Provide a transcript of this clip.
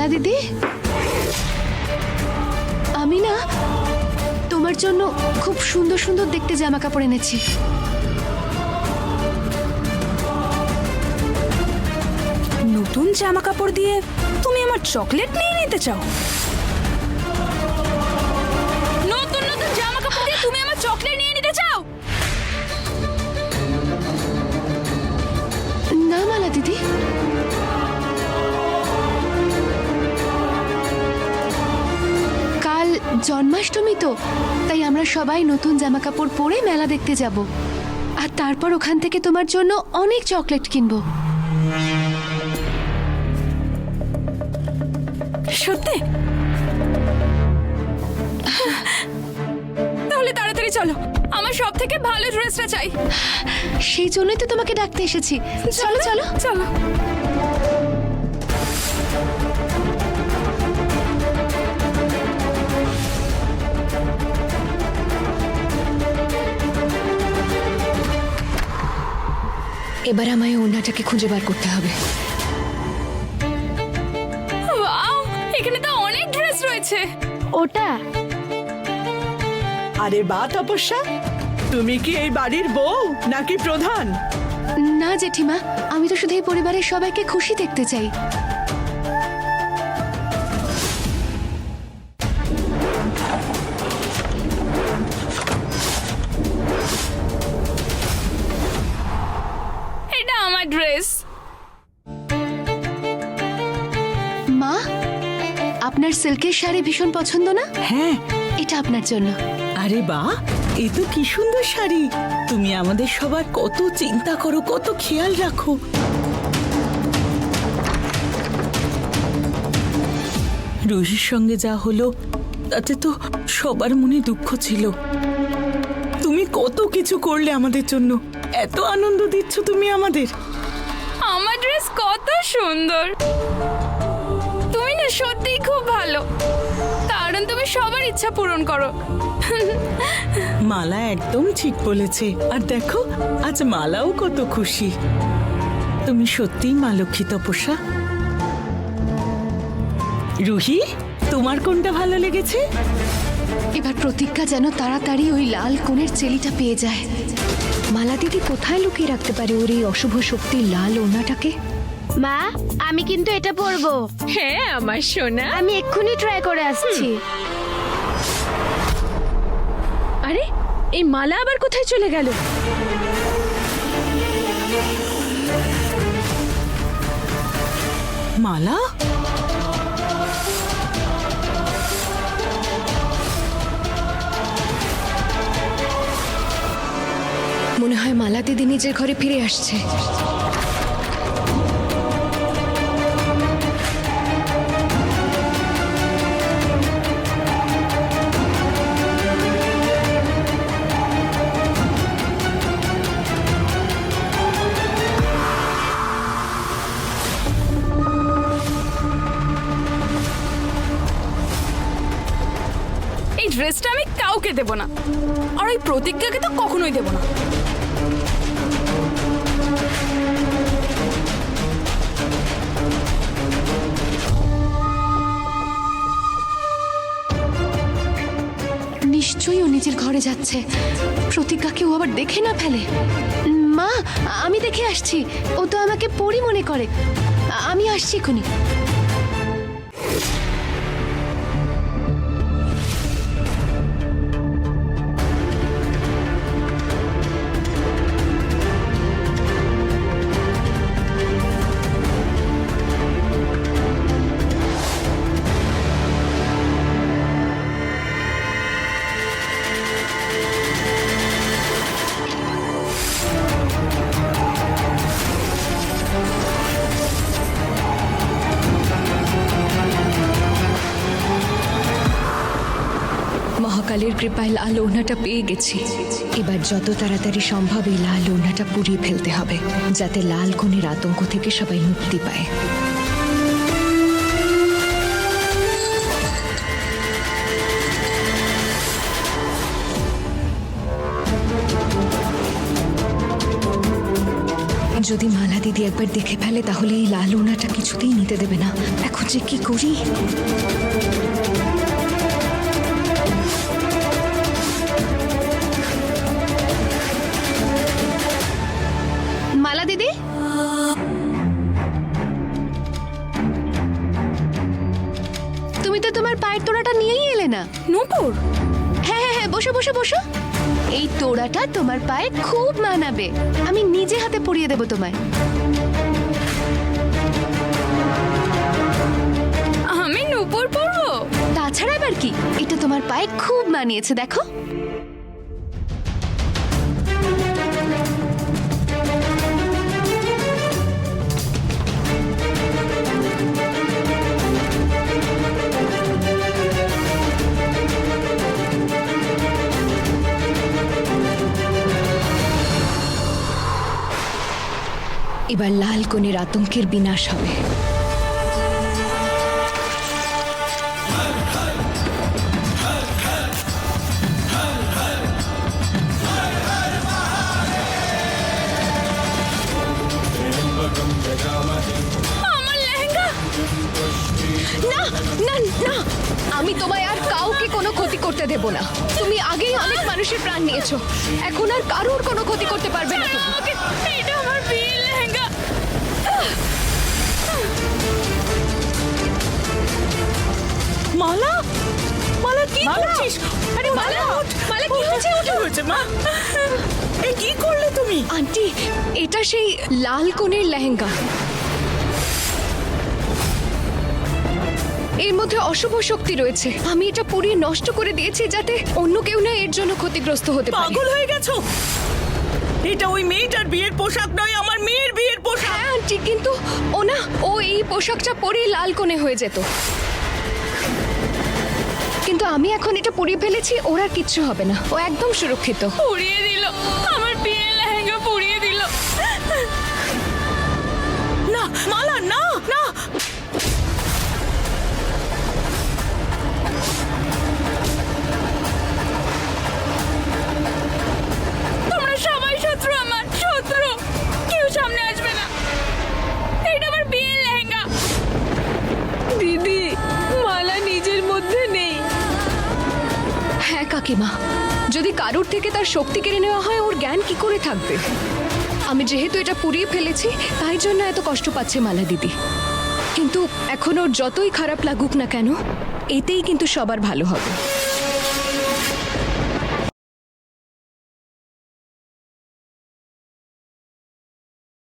মালা দিদি, আমি না তোমার জন্য খুব সুন্দর সুন্দর দেখতে জামা কাপড় এনেছি। নতুন জামা কাপড় দিয়ে তুমি আমার চকলেট নিয়ে নিতে চাও? নতুন নতুন জামা কাপড় দিয়ে তুমি আমার চকলেট নিয়ে নিতে চাও? না মালা দিদি, কাল জন্মাষ্টমী তো, তাই আমরা সবাই নতুন জামা কাপড় পরে মেলা দেখতে যাব, আর তারপর ওখান থেকে তোমার জন্য অনেক চকলেট কিনবো। সত্যি? তাহলে তাড়াতাড়ি চলো, আমার সব থেকে ভালো ড্রেসটা চাই। সেই জন্যই তো তোমাকে ডাকতে এসেছি। চলো চলো চলো। এবার আমায় ওড়নাটাকে খুঁজে বার করতে হবে। ওয়াও, এখানে তো অনেক ড্রেস রয়েছে। ওটা? আরে বা তপস্যা, তুমি কি এই বাড়ির বউ নাকি প্রধান? না জেঠিমা, আমি তো শুধু এই পরিবারের সবাইকে খুশি দেখতে চাই। এটা আমার ড্রেস। মা, আপনার সিল্কের শাড়ি ভীষণ পছন্দ না? হ্যাঁ। এটা আপনার জন্য। আরে বা, এ তো কি সুন্দর শাড়ি। তুমি আমাদের সবার কত চিন্তা করো, কত খেয়াল রাখো। রুহির সঙ্গে যা হলো তাতে তো সবার মনে দুঃখ ছিল। তুমি কত কিছু করলে আমাদের জন্য, এত আনন্দ দিচ্ছ তুমি আমাদের। আমার ড্রেস কত সুন্দর। তুমি না সত্যিই খুব ভালো, কারণ তুমি সবার ইচ্ছা পূরণ করো। মালা একদম ঠিক বলেছে। আর দেখো, আজ মালাও কত খুশি। তুমি সত্যিই মা লক্ষ্মী তপস্যা। রুহি, তোমার কোনটা ভালো লেগেছে? এবার প্রতিজ্ঞা যেন তাড়াতাড়ি ওই লাল কোণের চেলিটা পেয়ে যায়। মালা দিদি কোথায় লুকিয়ে রাখতে পারে ওর এই অশুভ শক্তির লাল ওড়নাটাকে? মা, আমি কিন্তু এটা পরবো। হ্যাঁ আমার সোনা। আমি এক্ষুনি ট্রাই করে আসছি। আরে, এই মালা আবার কোথায় চলে গেল? মালা? মনে হয় মালা দিদি নিজের ঘরে ফিরে আসছে। এই ড্রেসটা আমি কাউকে দেব না, আর ওই প্রতিজ্ঞাকে তো কখনোই দেব না। নিশ্চয়ই ও নিজের ঘরে যাচ্ছে। প্রতিজ্ঞাকে ও আবার দেখে না ফেলে। মা, আমি দেখে আসছি। ও তো আমাকে পরি মনে করে। আমি আসছি এখনই। মহাকালের কৃপায় লাল ওড়নাটা পেয়ে গেছি। এবার যত তাড়াতাড়ি সম্ভব এই লাল ওড়নাটা পুড়িয়ে ফেলতে হবে, যাতে লাল কোণের আতঙ্ক থেকে সবাই মুক্তি পায়। যদি মালা দিদি একবার দেখে ফেলে তাহলে এই লাল ওড়নাটা কিছুতেই নিতে দেবে না। এখন যে কি করি? মালা দিদি, তুমি তো তোমার পায়ের তোড়াটা নিয়েই এলে না। নূপুর, হ্যাঁ হ্যাঁ হ্যাঁ, বসো বসো বসো। এই তোড়াটা তোমার পায়ে খুব মানাবে। আমি নিজে হাতে পরিয়ে দেবো তোমায়। আমি নূপুর পরবো? তাছাড়া আবার কি, এটা তোমার পায়ে খুব মানিয়েছে, দেখো। এবার লাল কোণের আতঙ্কের বিনাশ হবে। আমার লেহেঙ্গা! না না না, আমি তোমায় আর কাউকে কোনো ক্ষতি করতে দেব না। তুমি আগেই অনেক মানুষের প্রাণ নিয়েছো, এখন আর কারোর কোনো ক্ষতি করতে পারবে না তুমি। ওকে, এটা আমার বিয়ের লেহেঙ্গা। মালা, মালা কি করছিস? আরে মালা, মালা কি হয়েছে? কি হয়েছে মা? এই কি করলে তুমি? আন্টি, এটা সেই লাল কোণের লেহেঙ্গা। এর মধ্যে অশুভ শক্তি রয়েছে। আমি এটা পুড়িয়ে নষ্ট করে দিয়েছি যাতে অন্য কেউ না এর জন্য ক্ষতিগ্রস্ত হতে পারে। পাগল হয়ে গেছো? এটা ওই মেয়েটার বিয়ের পোশাক নয়, আমার মেয়ের বিয়ের পোশাক। হ্যাঁ আন্টি, কিন্তু ও এই পোশাকটা পরেই লাল কোণে হয়ে যেত। কিন্তু আমি এখন এটা পরিয়ে ফেলেছি, ওর আর কিচ্ছু হবে না, ও একদম সুরক্ষিত। পুড়িয়ে দিল, আমার বিয়ের লেহেঙ্গা পুড়িয়ে দিল। না মালা, না না। তোমরা সবাই শত্রু, আমার শত্রু। কেউ সামনে আসবে না। এটা আমার বিয়ের লেহেঙ্গা। দিদি, মালা নিজের মধ্যে নেই। হ্যাঁ কাকিমা, যদি কারোর থেকে তার শক্তি কেড়ে নেওয়া হয় ওর জ্ঞান কি করে থাকবে? আমি যেহেতু এটা পুড়িয়ে ফেলেছি তাই জন্য এত কষ্ট পাচ্ছে মালা দিদি। কিন্তু এখন ওর যতই খারাপ লাগুক না কেন, এতেই কিন্তু সবার ভালো হবে।